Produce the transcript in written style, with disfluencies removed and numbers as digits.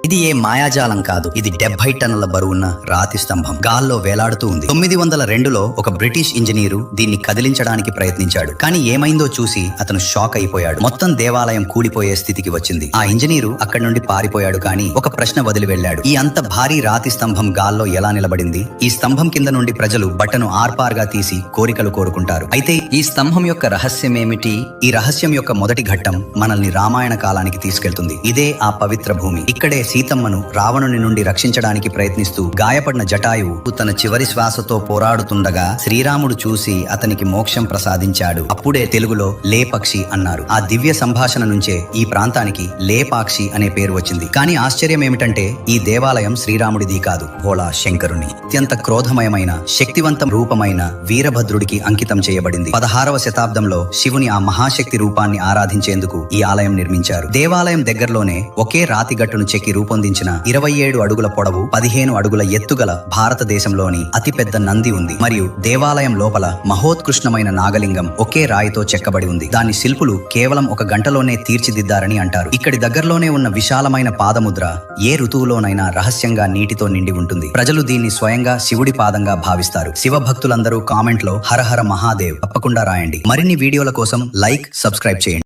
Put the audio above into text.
ఇది ఏ మాయాజాలం కాదు. ఇది 70 టన్నుల బరువున్న రాతి స్తంభం గాల్లో వేలాడుతూ ఉంది. 902లో ఒక బ్రిటిష్ ఇంజనీరు దీన్ని కదిలించడానికి ప్రయత్నించాడు. కానీ ఏమైందో చూసి అతను షాక్ అయిపోయాడు. మొత్తం దేవాలయం కూలిపోయే స్థితికి వచ్చింది. ఆ ఇంజనీరు అక్కడి నుండి పారిపోయాడు. కానీ ఒక ప్రశ్న వదిలి వెళ్ళాడు. ఈ అంత భారీ రాతి స్తంభం గాల్లో ఎలా నిలబడింది? ఈ స్తంభం కింద నుండి ప్రజలు బట్టను ఆర్పార్గా తీసి కోరికలు కోరుకుంటారు. అయితే ఈ స్తంభం యొక్క రహస్యం ఏమిటి? ఈ రహస్యం యొక్క మొదటి ఘట్టం మనల్ని రామాయణ కాలానికి తీసుకెళ్తుంది. ఇదే ఆ పవిత్ర భూమి. ఇక్కడే సీతమ్మను రావణుని నుండి రక్షించడానికి ప్రయత్నిస్తూ గాయపడిన జటాయువు తన చివరి శ్వాసతో పోరాడుతుండగా శ్రీరాముడు చూసి అతనికి మోక్షం ప్రసాదించాడు. అప్పుడే తెలుగులో లేపక్షి అన్నారు. ఆ దివ్య సంభాషణ నుంచే ఈ ప్రాంతానికి లేపాక్షి అనే పేరు వచ్చింది. కానీ ఆశ్చర్యం ఏమిటంటే ఈ దేవాలయం శ్రీరాముడిది కాదు, భోళా శంకరుని అత్యంత క్రోధమయమైన శక్తివంతం రూపమైన వీరభద్రుడికి అంకితం చేయబడింది. 16వ శతాబ్దంలో శివుని ఆ మహాశక్తి రూపాన్ని ఆరాధించేందుకు ఈ ఆలయం నిర్మించారు. దేవాలయం దగ్గరలోనే ఒకే రాతి గట్టును చెక్కి రూపొందించిన 27 అడుగుల పొడవు 15 అడుగుల ఎత్తుగల భారతదేశంలోని అతిపెద్ద నంది ఉంది. మరియు దేవాలయం లోపల మహోత్కృష్టమైన నాగలింగం ఒకే రాయితో చెక్కబడి ఉంది. దాని శిల్పులు కేవలం 1 గంటలోనే తీర్చిదిద్దారని అంటారు. ఇక్కడి దగ్గరలోనే ఉన్న విశాలమైన పాదముద్ర ఏ ఋతువులోనైనా రహస్యంగా నీటితో నిండి ఉంటుంది. ప్రజలు దీన్ని స్వయంగా శివుడి పాదంగా భావిస్తారు. శివ భక్తులందరూ కామెంట్ లో హర హర మహాదేవ్ తప్పకుండా రాయండి. మరిన్ని వీడియోల కోసం లైక్, సబ్స్క్రైబ్ చేయండి.